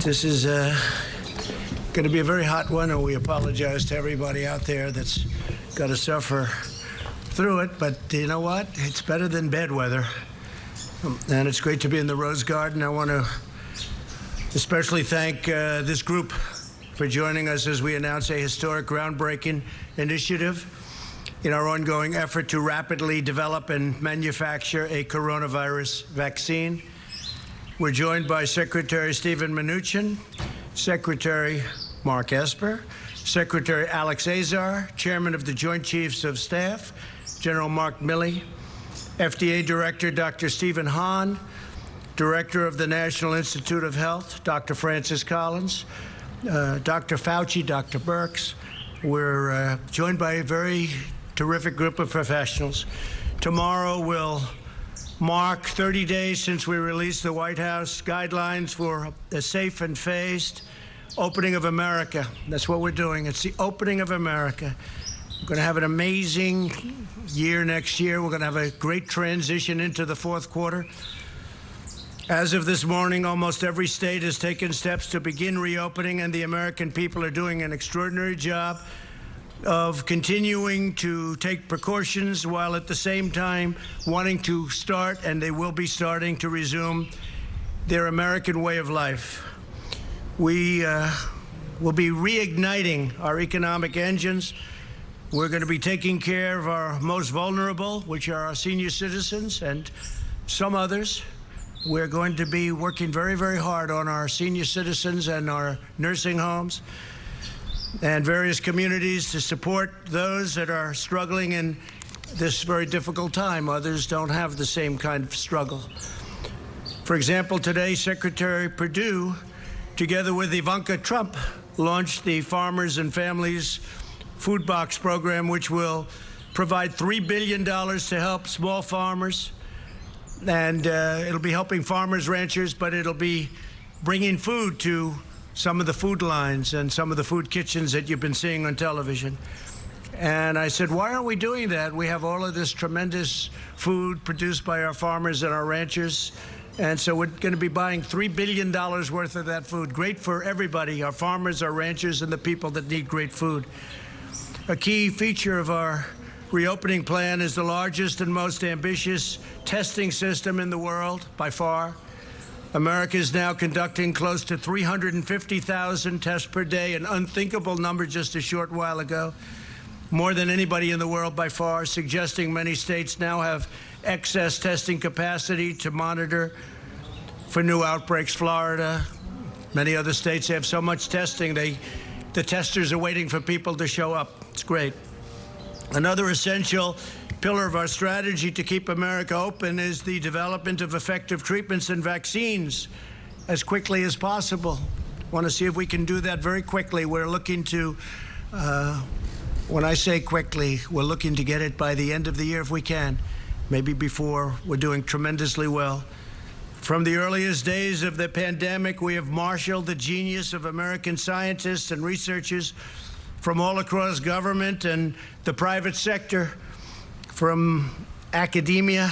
This is going to be a very hot one, and we apologize to everybody out there that's got to suffer through it. But you know what? It's better than bad weather. And it's great to be in the Rose Garden. I want to especially thank this group for joining us as we announce a historic, groundbreaking initiative in our ongoing effort to rapidly develop and manufacture a coronavirus vaccine. We're joined by Secretary Steven Mnuchin, Secretary Mark Esper, Secretary Alex Azar, Chairman of the Joint Chiefs of Staff, General Mark Milley, FDA Director Dr. Stephen Hahn, Director of the National Institute of Health, Dr. Francis Collins, Dr. Fauci, Dr. Birx. We're joined by a very terrific group of professionals. Tomorrow will mark 30 days since we released the White House guidelines for a safe and phased opening of America. That's what we're doing. It's the opening of America. We're going to have an amazing year next year. We're going to have a great transition into the fourth quarter. As of this morning, almost every state has taken steps to begin reopening, and the American people are doing an extraordinary job of continuing to take precautions while at the same time wanting to start, and they will be starting to resume their American way of life. We will be reigniting our economic engines. We're going to be taking care of our most vulnerable, which are our senior citizens and some others. We're going to be working very, very hard on our senior citizens and our nursing homes and various communities to support those that are struggling in this very difficult time. Others don't have the same kind of struggle. For example, today, Secretary Perdue, together with Ivanka Trump, launched the Farmers and Families Food Box program, which will provide $3 billion to help small farmers. And it'll be helping farmers, ranchers, but it'll be bringing food to some of the food lines and some of the food kitchens that you've been seeing on television. And I said, why aren't we doing that? We have all of this tremendous food produced by our farmers and our ranchers. And so we're going to be buying $3 billion worth of that food. Great for everybody, our farmers, our ranchers, and the people that need great food. A key feature of our reopening plan is the largest and most ambitious testing system in the world, by far. America is now conducting close to 350,000 tests per day, an unthinkable number just a short while ago, more than anybody in the world by far, suggesting many states now have excess testing capacity to monitor for new outbreaks. Florida, many other states have so much testing, the testers are waiting for people to show up. It's great. Another essential pillar of our strategy to keep America open is the development of effective treatments and vaccines as quickly as possible. I want to see if we can do that very quickly. We're looking to, when I say quickly, we're looking to get it by the end of the year if we can, maybe before. We're doing tremendously well. From the earliest days of the pandemic, we have marshaled the genius of American scientists and researchers from all across government and the private sector, from academia,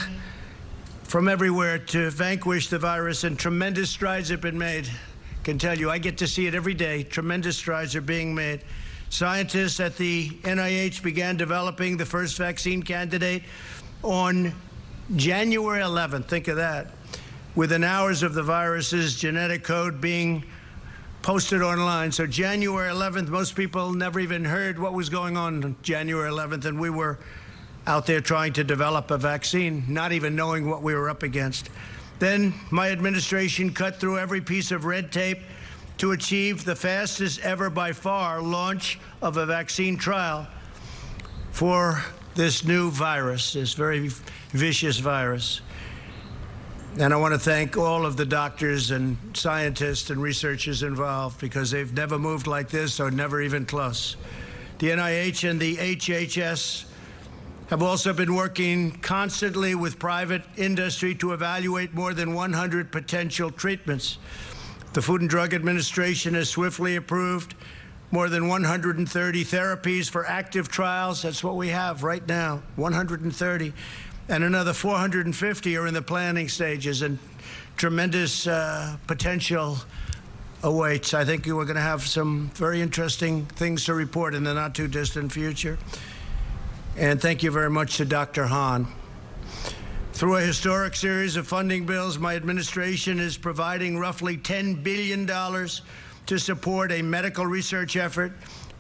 from everywhere, to vanquish the virus, and tremendous strides have been made. I can tell you, I get to see it every day. Tremendous strides are being made. Scientists at the NIH began developing the first vaccine candidate on January 11th. Think of that. Within hours of the virus's genetic code being posted online. So January 11th, most people never even heard what was going on January 11th, and we were out there trying to develop a vaccine, not even knowing what we were up against. Then my administration cut through every piece of red tape to achieve the fastest ever by far launch of a vaccine trial for this new virus, this very vicious virus. And I want to thank all of the doctors and scientists and researchers involved, because they've never moved like this, or never even close. The NIH and the HHS have also been working constantly with private industry to evaluate more than 100 potential treatments. The Food and Drug Administration has swiftly approved more than 130 therapies for active trials. That's what we have right now, 130. And another 450 are in the planning stages, and tremendous potential awaits. I think we're going to have some very interesting things to report in the not-too-distant future. And thank you very much to Dr. Hahn. Through a historic series of funding bills, my administration is providing roughly $10 billion to support a medical research effort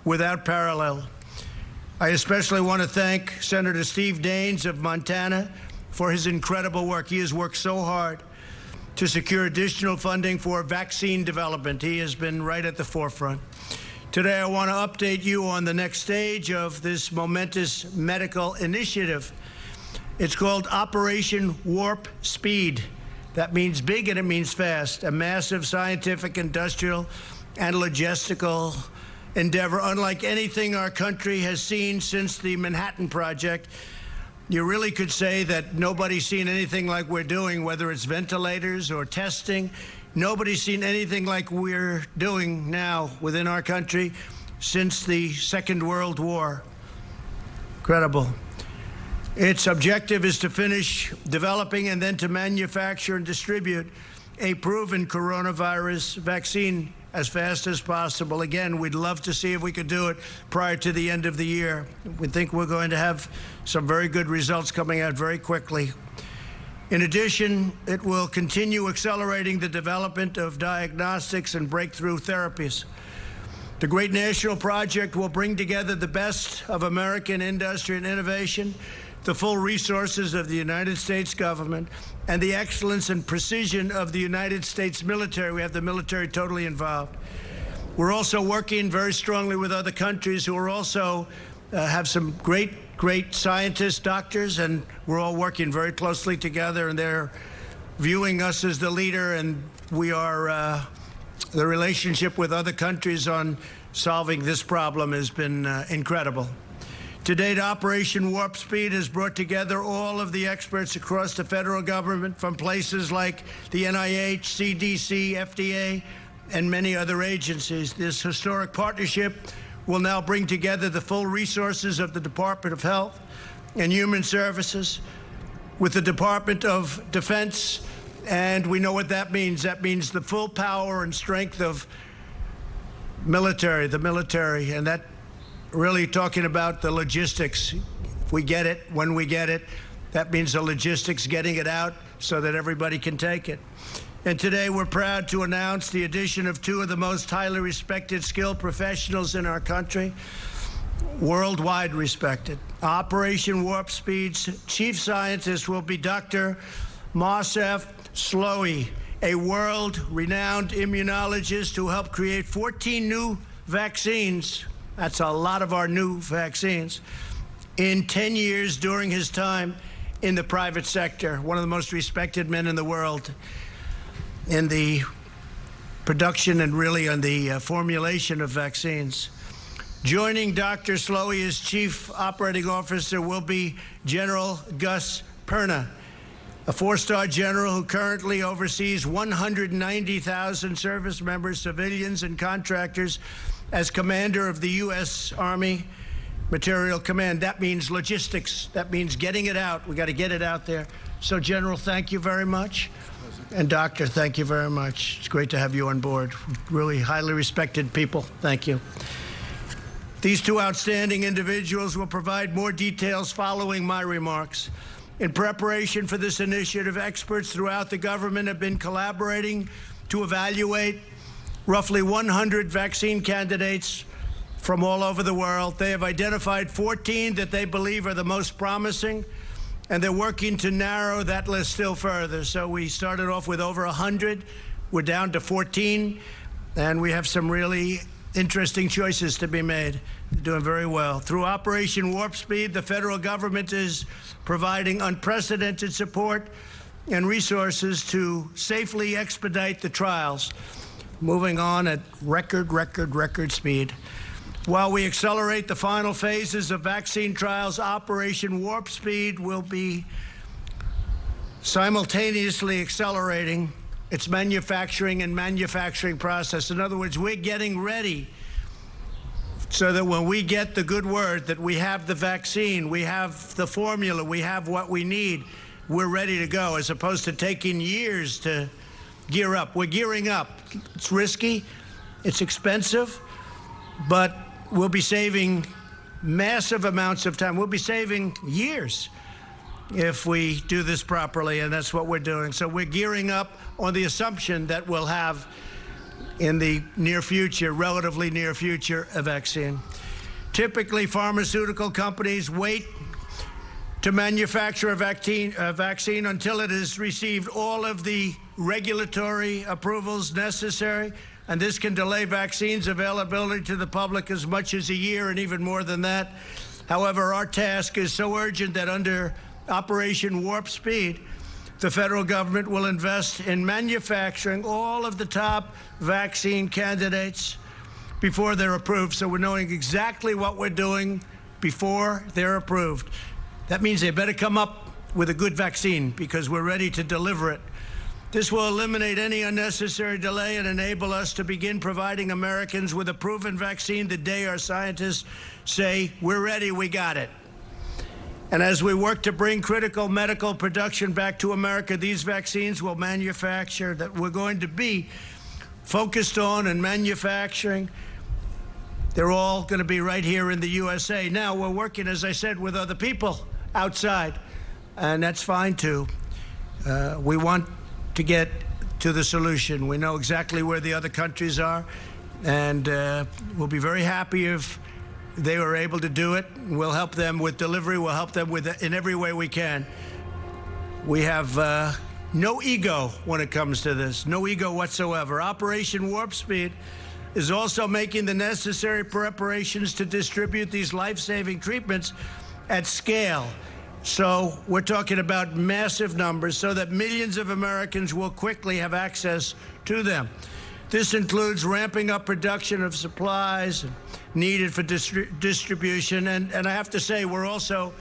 without parallel. I especially want to thank Senator Steve Daines of Montana for his incredible work. He has worked so hard to secure additional funding for vaccine development. He has been right at the forefront. Today, I want to update you on the next stage of this momentous medical initiative. It's called Operation Warp Speed. That means big and it means fast, a massive scientific, industrial, and logistical endeavor unlike anything our country has seen since the Manhattan Project. You really could say that nobody's seen anything like we're doing, whether it's ventilators or testing. Nobody's seen anything like we're doing now within our country since the Second World War. Incredible. Its objective is to finish developing and then to manufacture and distribute a proven coronavirus vaccine as fast as possible. Again, we'd love to see if we could do it prior to the end of the year. We think we're going to have some very good results coming out very quickly. In addition, it will continue accelerating the development of diagnostics and breakthrough therapies. The great national project will bring together the best of American industry and innovation, the full resources of the United States government, and the excellence and precision of the United States military. We have the military totally involved. We're also working very strongly with other countries who are also have some great scientists, doctors, and we're all working very closely together, and they're viewing us as the leader, and we are the relationship with other countries on solving this problem has been incredible. To date, Operation Warp Speed has brought together all of the experts across the federal government from places like the NIH, CDC, FDA, and many other agencies. This historic partnership will now bring together the full resources of the Department of Health and Human Services with the Department of Defense, and we know what that means. That means the full power and strength of the military, and that really talking about the logistics. If we get it, when we get it, that means the logistics, getting it out so that everybody can take it. And today we're proud to announce the addition of two of the most highly respected, skilled professionals in our country, worldwide respected. Operation Warp Speed's chief scientist will be Dr. Moncef Slaoui, a world-renowned immunologist who helped create 14 new vaccines. That's a lot of our new vaccines in 10 years during his time in the private sector, one of the most respected men in the world in the production and really on the formulation of vaccines. Joining Dr. Slaoui as Chief Operating Officer will be General Gus Perna, a four-star general who currently oversees 190,000 service members, civilians, and contractors as commander of the U.S. Army Material Command. That means logistics. That means getting it out. We got to get it out there. So, General, thank you very much. And Doctor, thank you very much. It's great to have you on board. Really highly respected people. Thank you. These two outstanding individuals will provide more details following my remarks. In preparation for this initiative, experts throughout the government have been collaborating to evaluate roughly 100 vaccine candidates from all over the world. They have identified 14 that they believe are the most promising, and they're working to narrow that list still further. So we started off with over 100. We're down to 14, and we have some really interesting choices to be made. They're doing very well. Through Operation Warp Speed, the federal government is providing unprecedented support and resources to safely expedite the trials, moving on at record speed. While we accelerate the final phases of vaccine trials, Operation Warp Speed will be simultaneously accelerating its manufacturing process. In other words, we're getting ready so that when we get the good word that we have the vaccine, we have the formula, we have what we need, we're ready to go, as opposed to taking years to gear up. We're gearing up. It's risky, it's expensive, but we'll be saving massive amounts of time. We'll be saving years if we do this properly, and that's what we're doing. So we're gearing up on the assumption that we'll have, in the near future, relatively near future, a vaccine. Typically, pharmaceutical companies wait to manufacture a vaccine until it has received all of the regulatory approvals necessary, and this can delay vaccines availability to the public as much as a year and even more than that. However, our task is so urgent that under Operation Warp Speed, the federal government will invest in manufacturing all of the top vaccine candidates before they're approved. So we're knowing exactly what we're doing before they're approved. That means they better come up with a good vaccine because we're ready to deliver it. This will eliminate any unnecessary delay and enable us to begin providing Americans with a proven vaccine the day our scientists say, we're ready, we got it. And as we work to bring critical medical production back to America, these vaccines will manufacture that we're going to be focused on and manufacturing. They're all going to be right here in the USA. Now, we're working, as I said, with other people outside, and that's fine, too. We want to get to the solution. We know exactly where the other countries are, and we'll be very happy if they were able to do it. We'll help them with delivery. We'll help them with in every way we can. We have no ego when it comes to this, no ego whatsoever. Operation Warp Speed is also making the necessary preparations to distribute these life-saving treatments at scale. So we're talking about massive numbers so that millions of Americans will quickly have access to them. This includes ramping up production of supplies needed for distribution. And I have to say, we're also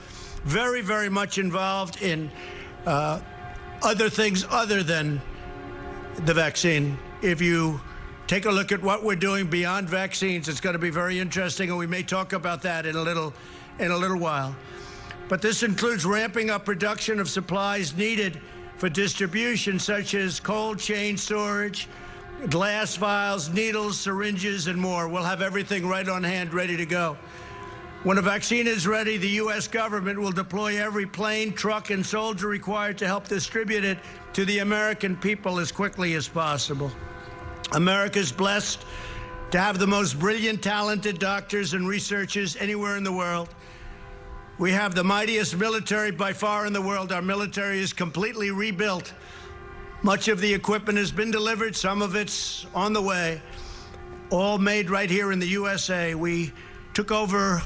very, very much involved in other things other than the vaccine. If you take a look at what we're doing beyond vaccines, it's going to be very interesting, and we may talk about that in a little while. But this includes ramping up production of supplies needed for distribution, such as cold chain storage, glass vials, needles, syringes, and more. We'll have everything right on hand, ready to go. When a vaccine is ready, the U.S. government will deploy every plane, truck, and soldier required to help distribute it to the American people as quickly as possible. America's blessed to have the most brilliant, talented doctors and researchers anywhere in the world. We have the mightiest military by far in the world. Our military is completely rebuilt. Much of the equipment has been delivered. Some of it's on the way, all made right here in the USA. We took over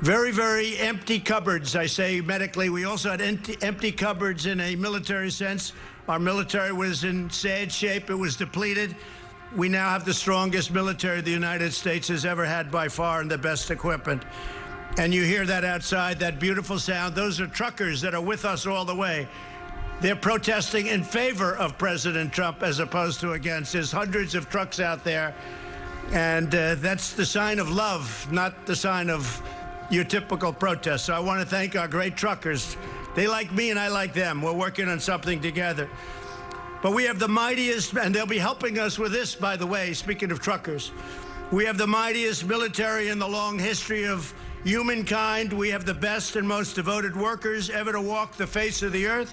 very, very empty cupboards, I say medically. We also had empty cupboards in a military sense. Our military was in sad shape. It was depleted. We now have the strongest military the United States has ever had by far, and the best equipment. And you hear that outside, that beautiful sound. Those are truckers that are with us all the way. They're protesting in favor of President Trump as opposed to against. There's hundreds of trucks out there, and that's the sign of love, not the sign of your typical protest. So I want to thank our great truckers. They like me and I like them. We're working on something together. But we have the mightiest, and they'll be helping us with this, by the way, speaking of truckers. We have the mightiest military in the long history of humankind. We have the best and most devoted workers ever to walk the face of the earth.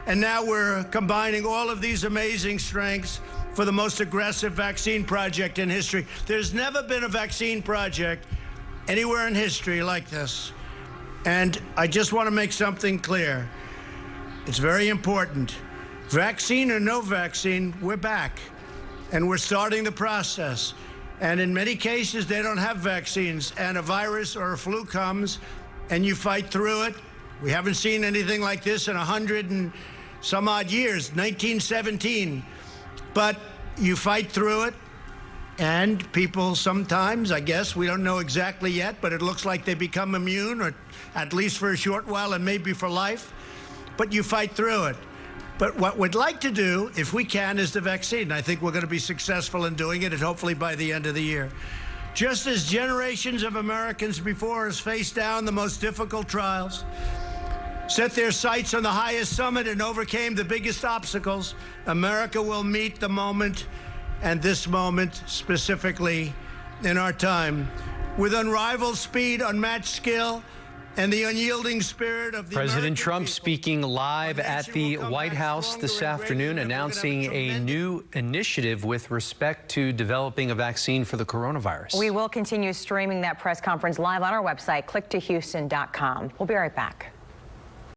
And now we're combining all of these amazing strengths for the most aggressive vaccine project in history. There's never been a vaccine project anywhere in history like this. And I just want to make something clear. It's very important. Vaccine or no vaccine, we're back. And we're starting the process. And in many cases, they don't have vaccines. And a virus or a flu comes, and you fight through it. We haven't seen anything like this in 100 and some odd years, 1917. But you fight through it, and people sometimes, I guess, we don't know exactly yet, but it looks like they become immune, or at least for a short while and maybe for life. But you fight through it. But what we'd like to do, if we can, is the vaccine. I think we're going to be successful in doing it, and hopefully by the end of the year. Just as generations of Americans before us faced down the most difficult trials, set their sights on the highest summit and overcame the biggest obstacles, America will meet the moment, and this moment specifically in our time, with unrivaled speed, unmatched skill, and the unyielding spirit of the President Trump speaking live at the White House this afternoon, announcing a new initiative with respect to developing a vaccine for the coronavirus. We will continue streaming that press conference live on our website, clicktohouston.com. We'll be right back.